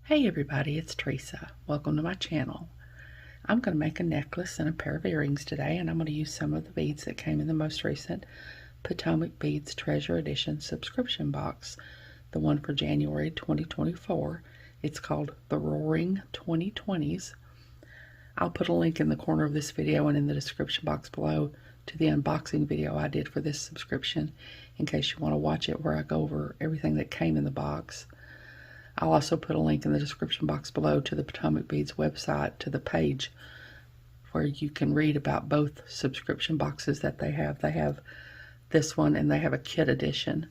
Hey everybody, it's Teresa. Welcome to my channel. I'm going to make a necklace and a pair of earrings today, and I'm going to use some of the beads that came in the most recent Potomac Beads Treasure Edition subscription box, the one for January 2024. It's called the Roaring 2020s. I'll put a link in the corner of this video and in the description box below to the unboxing video I did for this subscription in case you want to watch it, where I go over everything that came in the box. I'll also put a link in the description box below to the Potomac Beads website, to the page where you can read about both subscription boxes that they have. They have this one and they have a kit edition,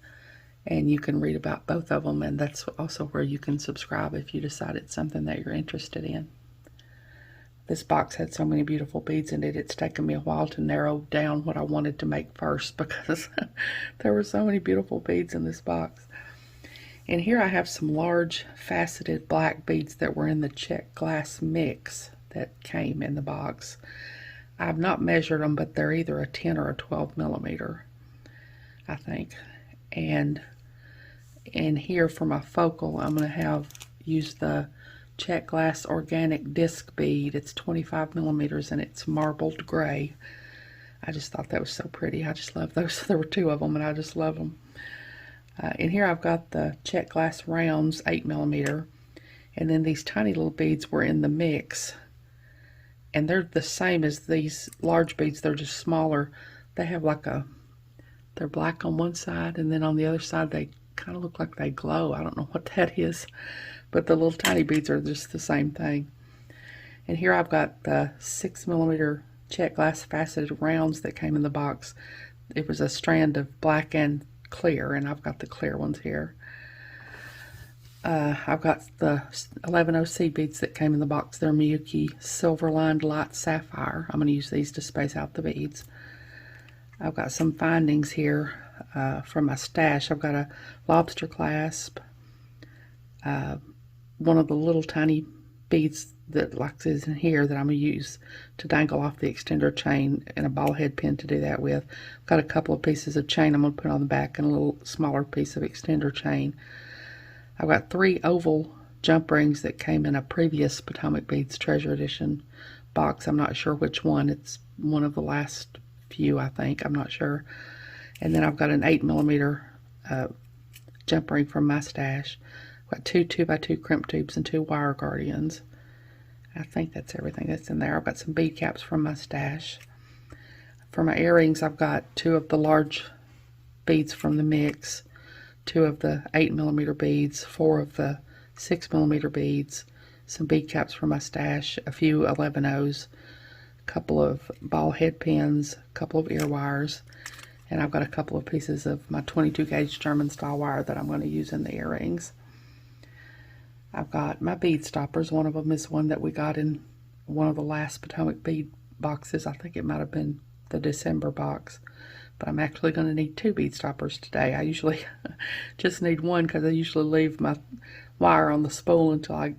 and you can read about both of them, and that's also where you can subscribe if you decide it's something that you're interested in. This box had so many beautiful beads in it, it's taken me a while to narrow down what I wanted to make first because there were so many beautiful beads in this box. And here I have some large faceted black beads that were in the Czech glass mix that came in the box. I've not measured them, but they're either a 10 or a 12 millimeter, I think. And in here for my focal, I'm going to use the Czech glass organic disc bead. It's 25 millimeters and it's marbled gray. I just thought that was so pretty. I just love those. There were two of them and I just love them. In here I've got the Czech glass rounds, 8 millimeter, and then these tiny little beads were in the mix, and they're the same as these large beads. They're just smaller. They have they're black on one side, and then on the other side they kind of look like they glow. I don't know what that is, but the little tiny beads are just the same thing. And here I've got the 6 millimeter Czech glass faceted rounds that came in the box. It was a strand of black and clear, and I've got the clear ones here. I've got the 11OC beads that came in the box. They're Miyuki silver lined light sapphire. I'm going to use these to space out the beads. I've got some findings here from my stash. I've got a lobster clasp, one of the little tiny beads that like is in here that I'm going to use to dangle off the extender chain, and a ball head pin to do that with. I've got a couple of pieces of chain I'm going to put on the back and a little smaller piece of extender chain. I've got 3 oval jump rings that came in a previous Potomac Beads Treasure Edition box. I'm not sure which one. It's one of the last few, I think. I'm not sure. And then I've got an 8 millimeter jump ring from my stash. I've got 2 2x2 crimp tubes and 2 wire guardians. I think that's everything that's in there. I've got some bead caps from my stash. For my earrings, I've got 2 of the large beads from the mix, 2 of the 8 millimeter beads, 4 of the 6 millimeter beads, some bead caps from my stash, a few 11Os, a couple of ball head pins, a couple of ear wires, and I've got a couple of pieces of my 22 gauge German style wire that I'm going to use in the earrings. I've got my bead stoppers. One of them is one that we got in one of the last Potomac bead boxes. I think it might have been the December box, but I'm actually going to need 2 bead stoppers today. I usually just need one because I usually leave my wire on the spool until I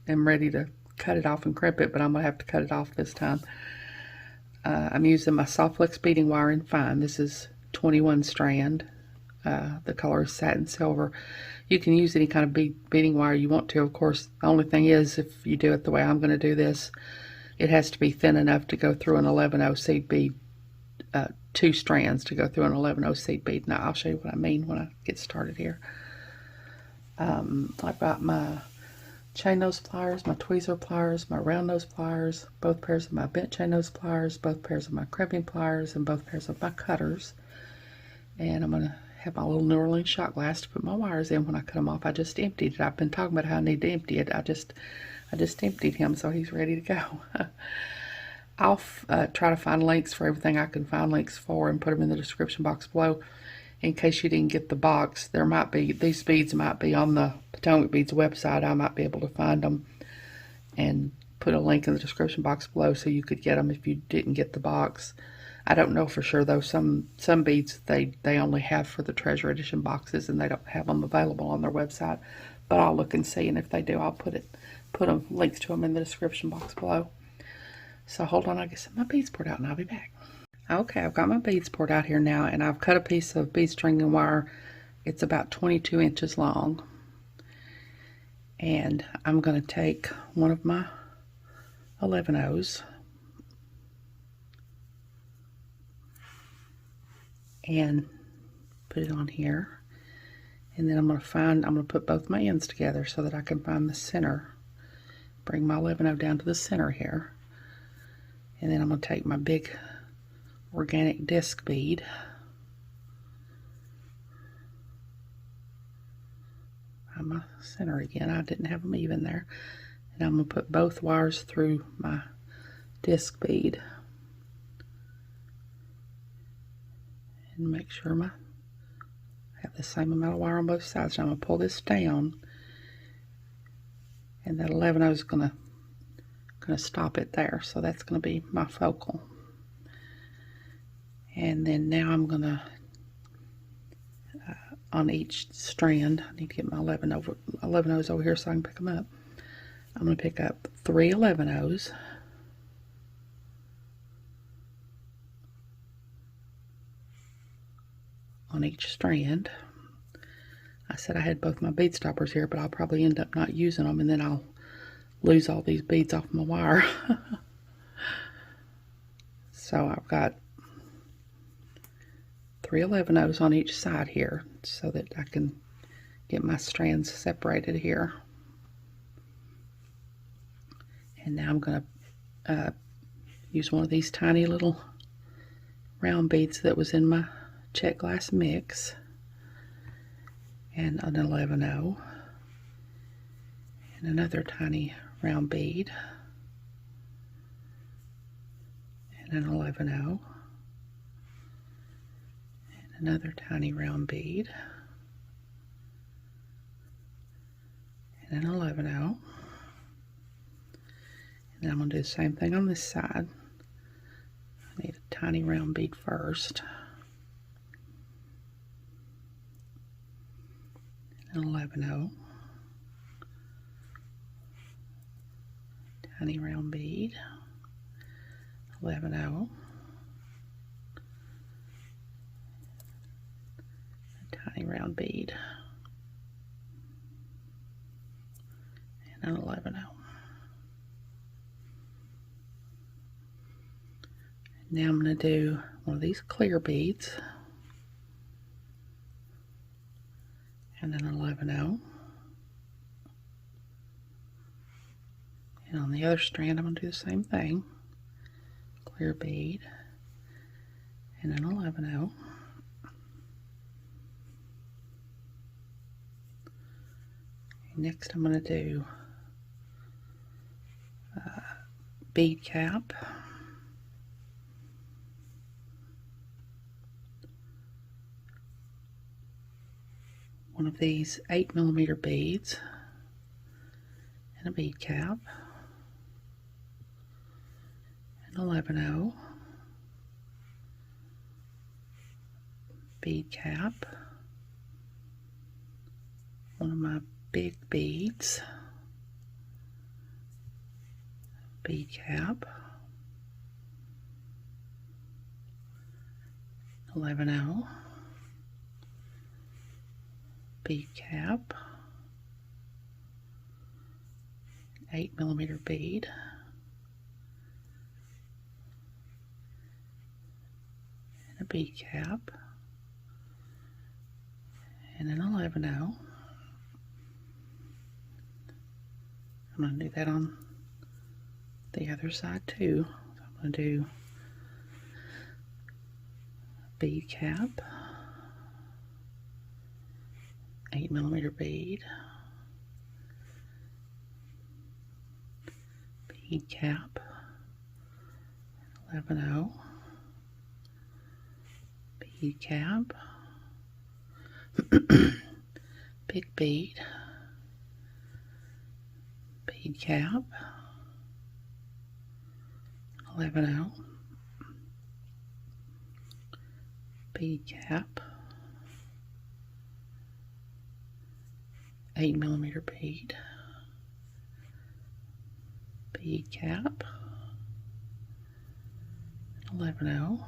am ready to cut it off and crimp it, but I'm going to have to cut it off this time. I'm using my soft flex beading wire in fine. This is 21 strand. The color is satin silver. You can use any kind of beading wire you want to, of course. The only thing is, if you do it the way I'm going to do this, it has to be thin enough to go through an 11O seed bead, 2 strands to go through an 11O seed bead. Now I'll show you what I mean when I get started here. I've got my chain nose pliers, my tweezer pliers, my round nose pliers, both pairs of my bent chain nose pliers, both pairs of my crimping pliers, and both pairs of my cutters. And I'm going to have my little New Orleans shot glass to put my wires in when I cut them off. I just emptied it. I've been talking about how I need to empty it. I just emptied him, so he's ready to go. I'll try to find links for everything I can find links for and put them in the description box below. In case you didn't get the box, these beads might be on the Potomac Beads website. I might be able to find them and put a link in the description box below so you could get them if you didn't get the box. I don't know for sure though. Some beads they only have for the Treasure Edition boxes, and they don't have them available on their website. But I'll look and see, and if they do, I'll put links to them in the description box below. So hold on, I get my beads poured out, and I'll be back. Okay, I've got my beads poured out here now, and I've cut a piece of bead string and wire. It's about 22 inches long, And I'm going to take one of my 11-O's and put it on here. And then I'm going to put both my ends together so that I can find the center. Bring my 11-O down to the center here. And then I'm going to take my big organic disc bead. Find my center again. I didn't have them even there. And I'm going to put both wires through my disc bead. And make sure I have the same amount of wire on both sides. So I'm going to pull this down. And that 11-O is going to stop it there. So that's going to be my focal. And then now I'm going to, on each strand, I need to get my 11-O's over here so I can pick them up. I'm going to pick up 3 11-O's. On each strand. I said I had both my bead stoppers here, but I'll probably end up not using them, and then I'll lose all these beads off my wire. So I've got 3 11-O's on each side here so that I can get my strands separated here. And now I'm going to use one of these tiny little round beads that was in my Czech glass mix, and an 11-O, and another tiny round bead, and an 11-O, and another tiny round bead, and an 11-O. And then I'm going to do the same thing on this side. I need a tiny round bead first. An 11-O. Tiny round bead. 11-O. Tiny round bead. And an 11-O. Now I'm going to do one of these clear beads and an 11-O. And on the other strand I'm going to do the same thing. Clear bead and an 11-O. Next I'm going to do bead cap. One of these 8mm beads and a bead cap, an 11-O, bead cap, one of my big beads, bead cap, 11-O, bead cap, 8mm bead, and a bead cap, and an 11-O. I'm going to do that on the other side too. So I'm going to do bead cap, 8mm bead, bead cap, 11-O, bead cap, big bead, bead cap, 11-O, bead cap, 8mm bead, bead cap, 11-O,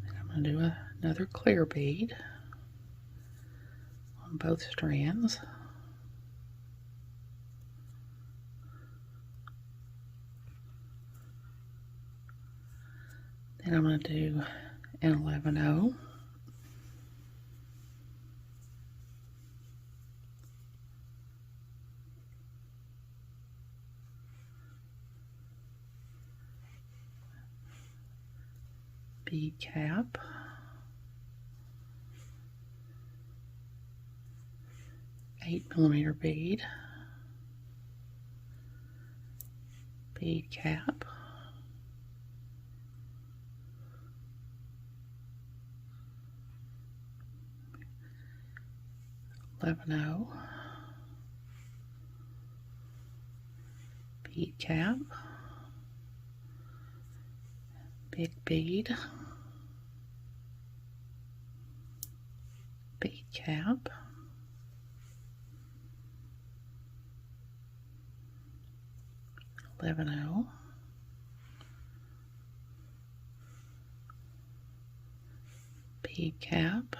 and I'm going to do another clear bead on both strands, Then I'm going to do an 11-0. Bead cap, $8mm bead, bead cap, $11.0, bead cap, big bead, bead cap, $11.0, bead cap,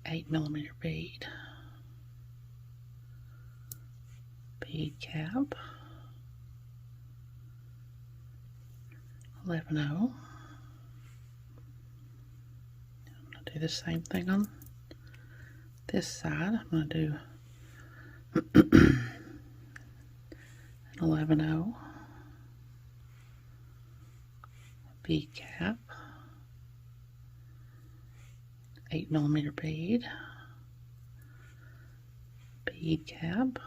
8mm bead, bead cap, $11.0. I'm going to do the same thing on this side. I'm going to do an 11.0, bead cap, 8mm bead, bead cap,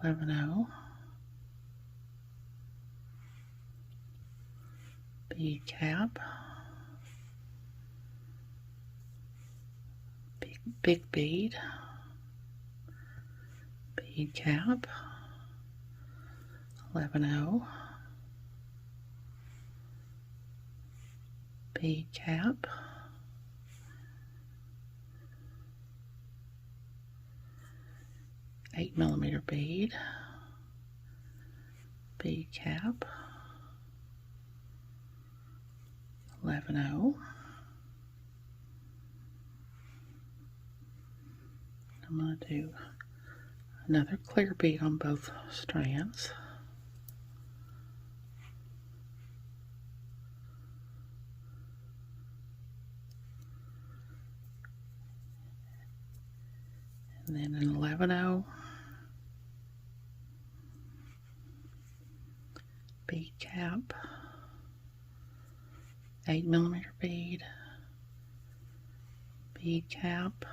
$11.0, bead cap, big bead, bead cap, $11.0, bead cap, $8mm bead, bead cap, $11.0. I'm going to do another clear bead on both strands. And then an 11.0, bead cap, 8mm bead, bead cap,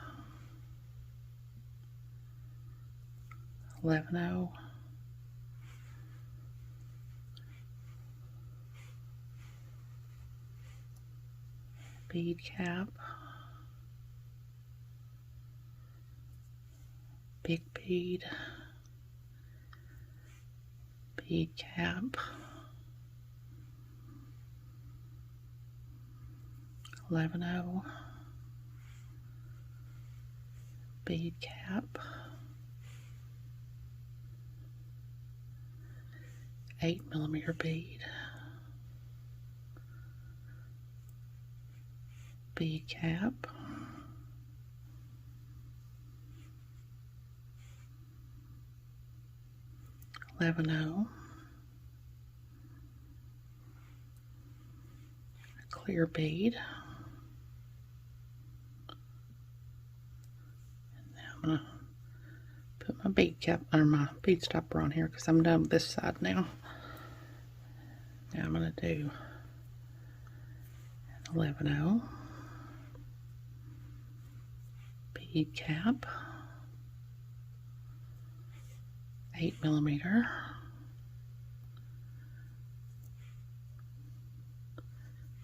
$11.0, bead cap, big bead, bead cap, $11.0, bead cap, 8mm bead, bead cap, $11.0, clear bead. And now I'm going to put my bead cap or my bead stopper on here because I'm done with this side now. Now I'm going to do an 11.0, bead cap, 8mm,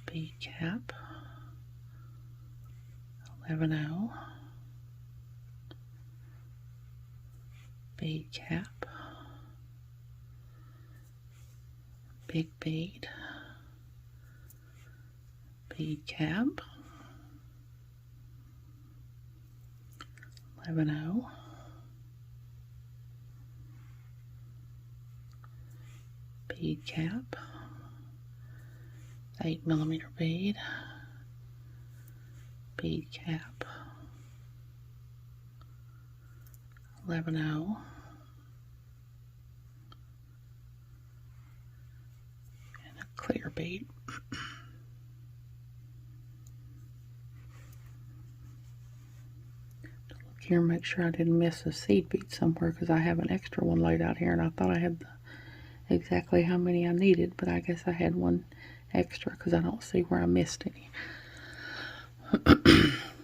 bead cap, 11.0, bead cap, big bead, bead cap, 11.0, bead cap, 8mm bead, bead cap, 11/0. And a clear bead. Look here, make sure I didn't miss a seed bead somewhere, because I have an extra one laid out here, and I thought I had exactly how many I needed, but I guess I had one extra because I don't see where I missed any.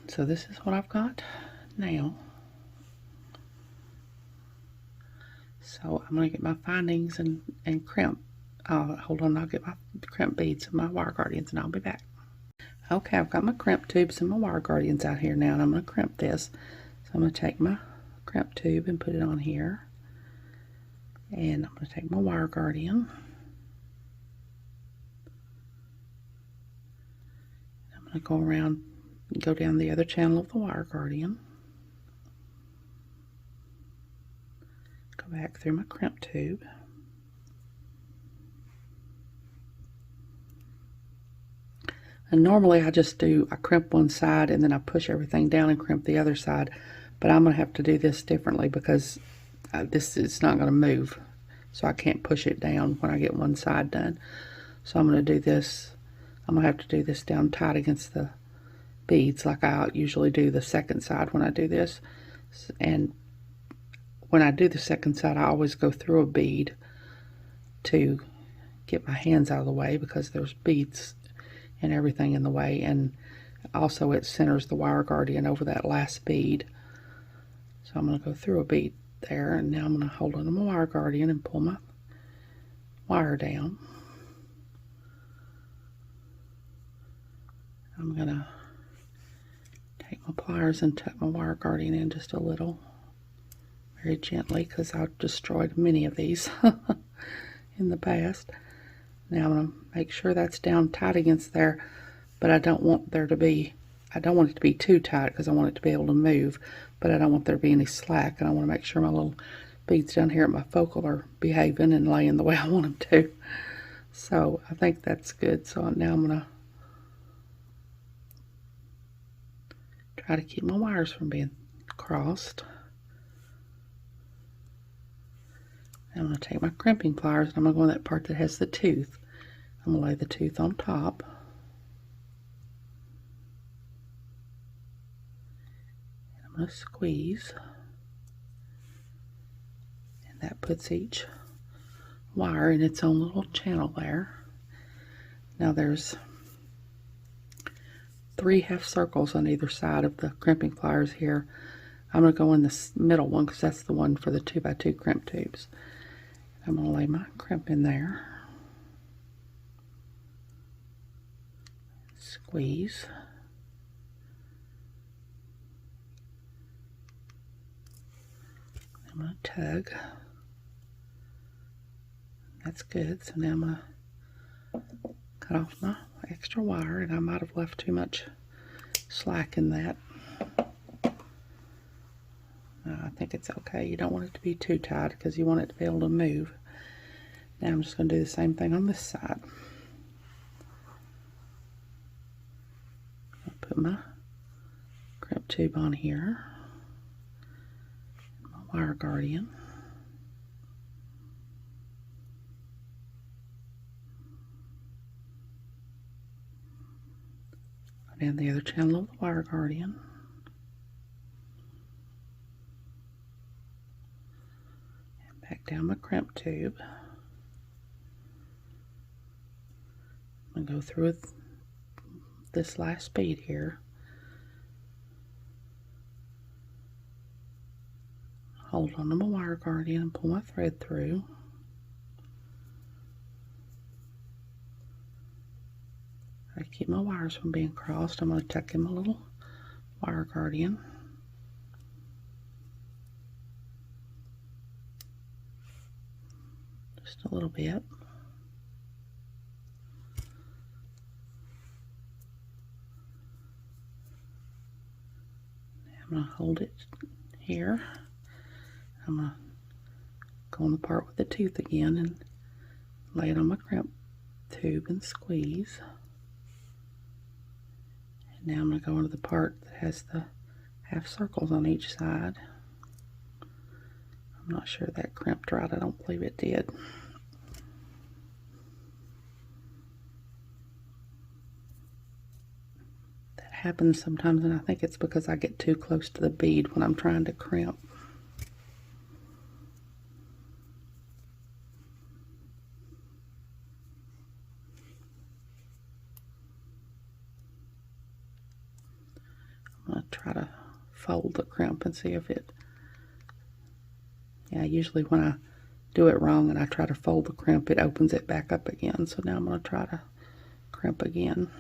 So this is what I've got now. So I'm going to get my findings and crimp. Hold on, I'll get my crimp beads and my wire guardians, and I'll be back. Okay, I've got my crimp tubes and my wire guardians out here now, and I'm going to crimp this. So I'm going to take my crimp tube and put it on here. And I'm going to take my wire guardian. I'm going to go around and go down the other channel of the wire guardian. Go back through my crimp tube. And normally I crimp one side and then I push everything down and crimp the other side. But I'm going to have to do this differently because this is not going to move. So I can't push it down when I get one side done. So I'm going to do this. I'm going to have to do this down tight against the beads like I usually do the second side when I do this. And when I do the second side, I always go through a bead to get my hands out of the way because there's beads and everything in the way. And also it centers the wire guardian over that last bead. So I'm going to go through a bead there, and now I'm going to hold on to my wire guardian and pull my wire down. I'm going to take my pliers and tuck my wire guardian in just a little, very gently, because I've destroyed many of these in the past. Now I'm going to make sure that's down tight against there, but I don't want it to be too tight because I want it to be able to move, but I don't want there to be any slack, and I want to make sure my little beads down here at my focal are behaving and laying the way I want them to. So I think that's good. So now I'm going to try to keep my wires from being crossed. I'm going to take my crimping pliers and I'm going to go in that part that has the tooth. I'm going to lay the tooth on top. And I'm going to squeeze. And that puts each wire in its own little channel there. Now there's 3 half circles on either side of the crimping pliers here. I'm going to go in this middle one because that's the one for the 2x2 crimp tubes. I'm going to lay my crimp in there. Squeeze. I'm going to tug. That's good. So now I'm going to cut off my extra wire, and I might have left too much slack in that. I think it's okay. You don't want it to be too tight because you want it to be able to move. Now I'm just going to do the same thing on this side. I'll put my crimp tube on here, my wire guardian. Go down the other channel of the wire guardian. Back down my crimp tube. I'm going to go through this last bead here. Hold on to my wire guardian and pull my thread through. I keep my wires from being crossed. I'm going to tuck in my little wire guardian. Just a little bit. I'm going to hold it here. I'm going to go on the part with the tooth again and lay it on my crimp tube and squeeze. And now I'm going to go into the part that has the half circles on each side. I'm not sure that crimped right. I don't believe it did. That happens sometimes, and I think it's because I get too close to the bead when I'm trying to crimp. I'm going to try to fold the crimp and see if it... Yeah, usually when I do it wrong and I try to fold the crimp, it opens it back up again. So now I'm going to try to crimp again.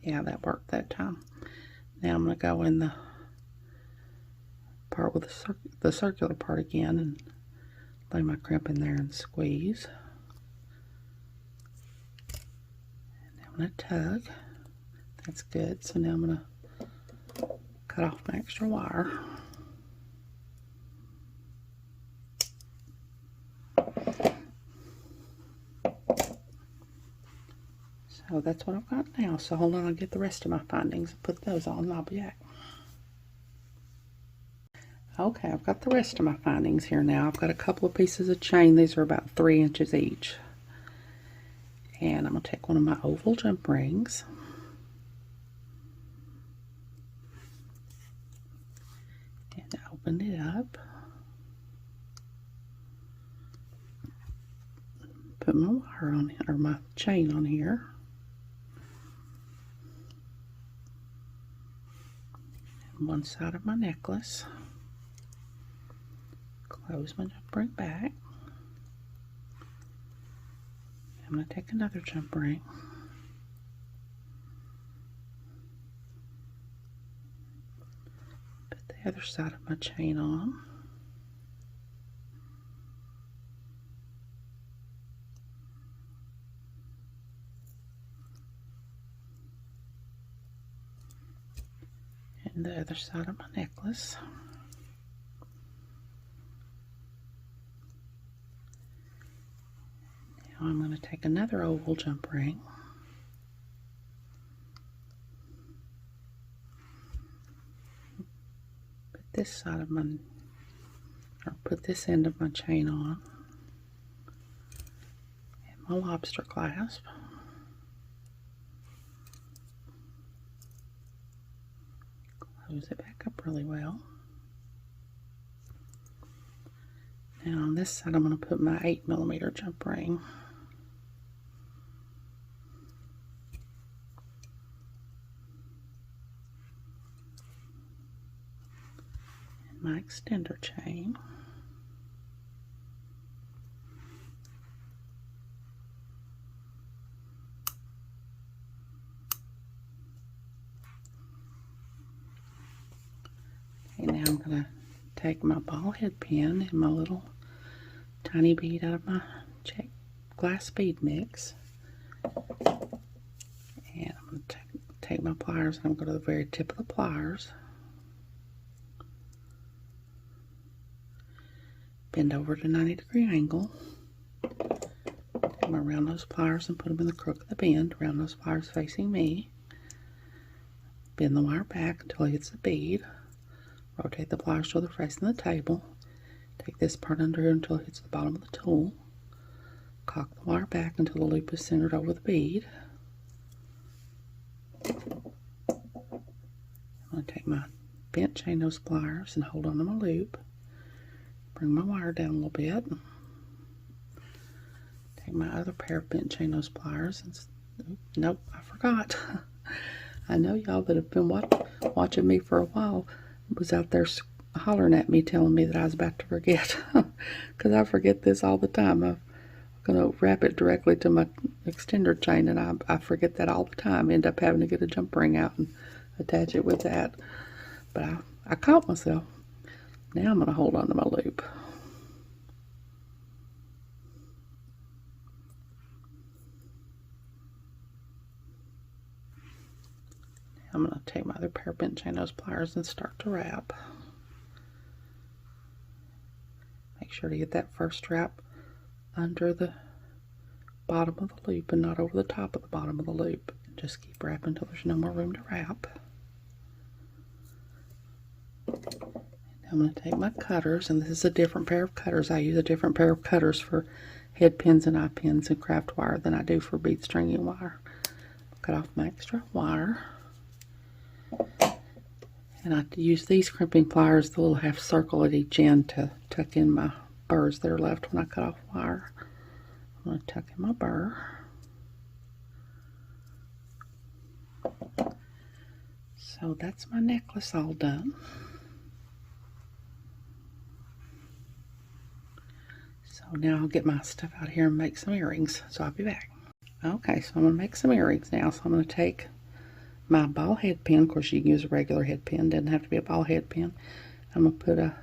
Yeah, that worked that time. Now I'm going to go in the part with the circular part again and lay my crimp in there and squeeze. And I'm going to tug. That's good. So now I'm going to cut off my extra wire. So that's what I've got now. So hold on, I'll get the rest of my findings and put those on and I'll be back. Okay, I've got the rest of my findings here now. I've got a couple of pieces of chain. These are about 3 inches each. And I'm going to take one of my oval jump rings. And open it up. Put my wire on, or my chain on here. And one side of my necklace. Close my jump ring back. I'm going to take another jump ring. Put the other side of my chain on. And the other side of my necklace. Now I'm going to take another oval jump ring. Put this side of my, or put this end of my chain on. And my lobster clasp. Close it back up really well. Now on this side I'm going to put my 8mm jump ring. And my extender chain. Okay, now I'm going to take my ball head pin and my little tiny bead out of my Czech glass bead mix. And I'm going to take my pliers and I'm going to go to the very tip of the pliers. Bend over at a 90-degree angle. Take my round nose pliers and put them in the crook of the bend. Round nose pliers facing me. Bend the wire back until it hits the bead. Rotate the pliers till they're facing the table. Take this part under until it hits the bottom of the tool. Cock the wire back until the loop is centered over the bead. I'm going to take my bent chain nose pliers and hold on to my loop. Bring my wire down a little bit. Take my other pair of bent chain nose pliers and nope, I forgot. I know y'all that have been watching me for a while was out there hollering at me, telling me that I was about to forget, because I forget this all the time. I'm going to wrap it directly to my extender chain, and I forget that all the time. End up having to get a jump ring out and attach it with that. But I caught myself. Now I'm going to hold on to my loop. Now I'm going to take my other pair of bent chain nose pliers and start to wrap. Make sure to get that first wrap under the bottom of the loop and not over the top of the bottom of the loop. And just keep wrapping until there's no more room to wrap. I'm going to take my cutters, and this is a different pair of cutters. I use a different pair of cutters for head pins and eye pins and craft wire than I do for bead stringing wire. Cut off my extra wire. And I use these crimping pliers, the little half circle at each end, to tuck in my burrs that are left when I cut off wire. I'm going to tuck in my burr. So that's my necklace all done. So now I'll get my stuff out here and make some earrings. So I'll be back. Okay, so I'm going to make some earrings now. So I'm going to take my ball head pin. Of course, you can use a regular head pin. Doesn't have to be a ball head pin. I'm going to put a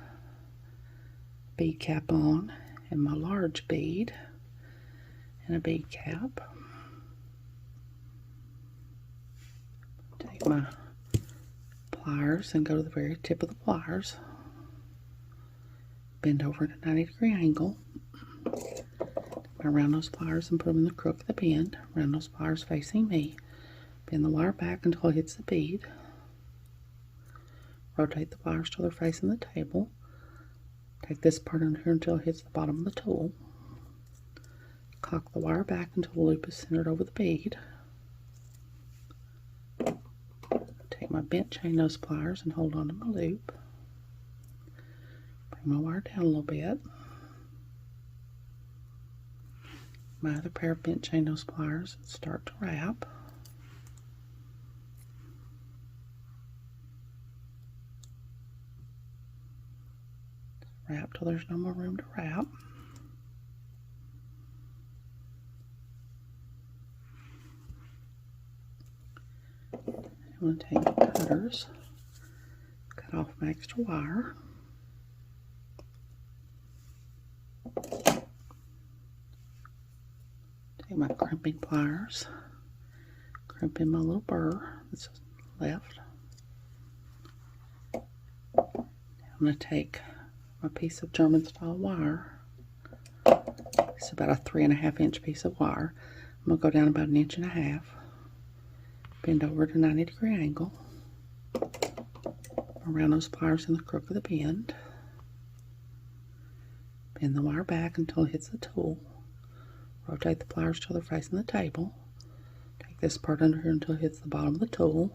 bead cap on and my large bead and a bead cap. Take my pliers and go to the very tip of the pliers. Bend over at a 90-degree angle. Around those pliers and put them in the crook of the bend. Around those pliers facing me. Bend the wire back until it hits the bead. Rotate the pliers till they're facing the table. Take this part under here until it hits the bottom of the tool. Cock the wire back until the loop is centered over the bead. Take my bent chain nose pliers and hold on to my loop. Bring my wire down a little bit. My other pair of bent chain nose pliers and start to wrap. Wrap till there's no more room to wrap. I'm going to take my cutters, cut off my extra wire. Take my crimping pliers, crimp in my little burr that's left. I'm going to take my piece of German style wire. It's about a 3.5 inch piece of wire. I'm going to go down about 1.5 inches. Bend over at a 90-degree angle. Around those pliers in the crook of the bend. Bend the wire back until it hits the tool. Rotate the pliers till they're facing the table. Take this part under here until it hits the bottom of the tool.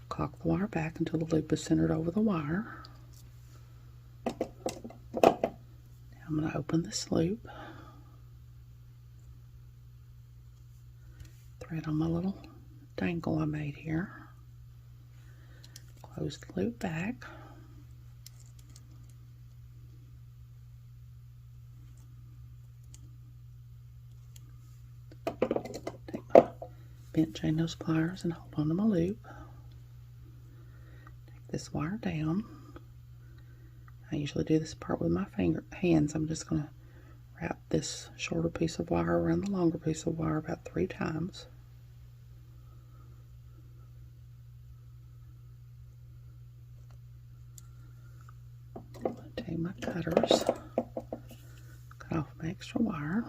Cock the wire back until the loop is centered over the wire. Now I'm going to open this loop. Thread on my little dangle I made here. Close the loop back. Take my bent chain nose pliers and hold on to my loop. Take this wire down. I usually do this part with my hands. I'm just going to wrap this shorter piece of wire around the longer piece of wire about 3 times. Take my cutters, cut off my extra wire.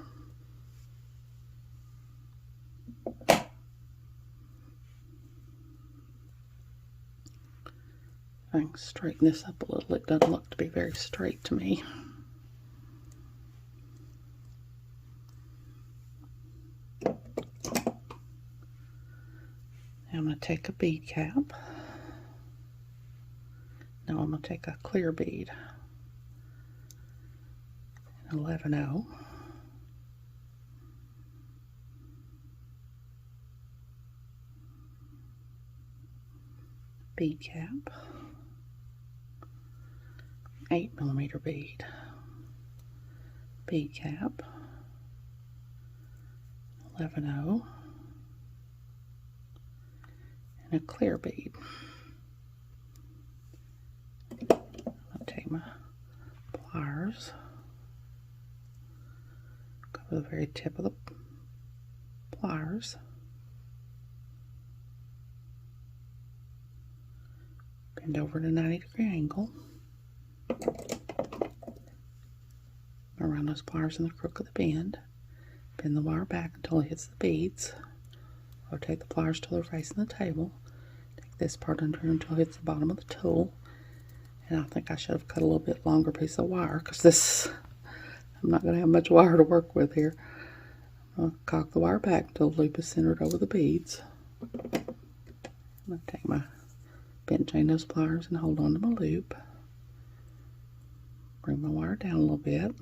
I can straighten this up a little. It doesn't look to be very straight to me. Now I'm going to take a bead cap. Now I'm going to take a clear bead, 11/0. Bead cap, 8mm bead, bead cap, 11/0, and a clear bead. I'll take my pliers, go to the very tip of the pliers, bend over at a 90-degree angle, around those pliers in the crook of the bend, bend the wire back until it hits the beads, rotate the pliers till they're facing the table, take this part under here until it hits the bottom of the tool, And I think I should have cut a little bit longer piece of wire because this, I'm not going to have much wire to work with here. I'll cock the wire back until the loop is centered over the beads. I'm going to take my bent chain nose pliers and hold on to my loop. Bring my wire down a little bit.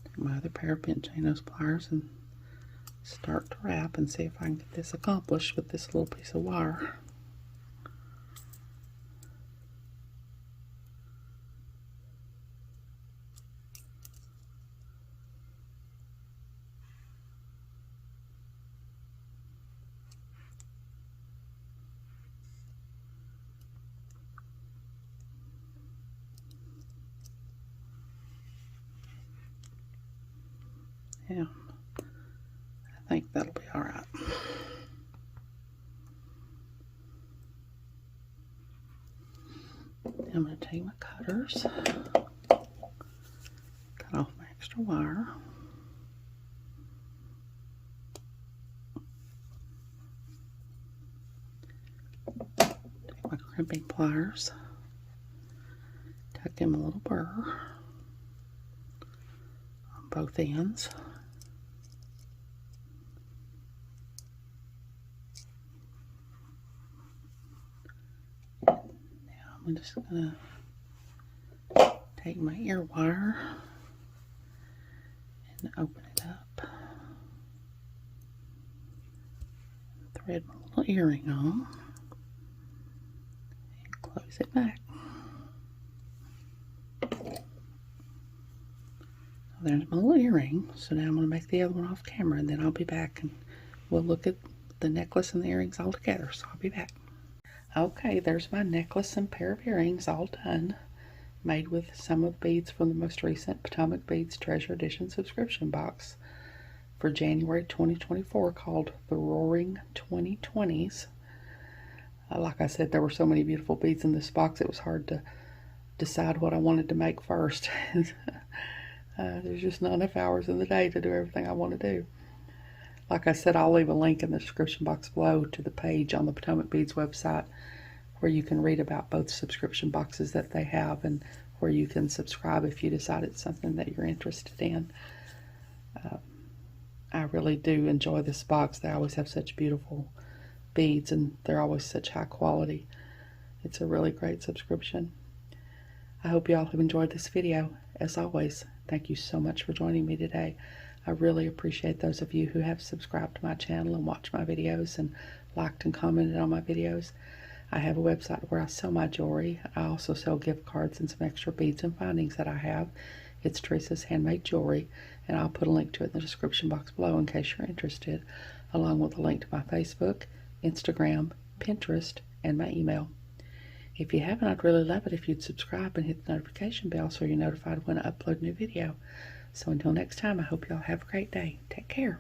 Take my other pair of bent chain nose pliers and start to wrap and see if I can get this accomplished with this little piece of wire. Yeah, I think that'll be all right. I'm going to take my cutters, cut off my extra wire. Take my crimping pliers, tuck in a little burr on both ends. I'm just going to take my ear wire and open it up. Thread my little earring on and close it back. So there's my little earring. So now I'm going to make the other one off camera, and then I'll be back and we'll look at the necklace and the earrings all together. So I'll be back. Okay, there's my necklace and pair of earrings all done, made with some of the beads from the most recent Potomac Beads Treasure Edition subscription box for January 2024 called the Roaring 2020s. Like I said, there were so many beautiful beads in this box, it was hard to decide what I wanted to make first. There's just not enough hours in the day to do everything I want to do. Like I said, I'll leave a link in the description box below to the page on the Potomac Beads website where you can read about both subscription boxes that they have and where you can subscribe if you decide it's something that you're interested in. I really do enjoy this box. They always have such beautiful beads and they're always such high quality. It's a really great subscription. I hope you all have enjoyed this video. As always, thank you so much for joining me today. I really appreciate those of you who have subscribed to my channel and watched my videos and liked and commented on my videos. I have a website where I sell my jewelry. I also sell gift cards and some extra beads and findings that I have. It's Teresa's Handmade Jewelry, and I'll put a link to it in the description box below in case you're interested, along with a link to my Facebook, Instagram, Pinterest, and my email. If you haven't, I'd really love it if you'd subscribe and hit the notification bell so you're notified when I upload a new video. So until next time, I hope y'all have a great day. Take care.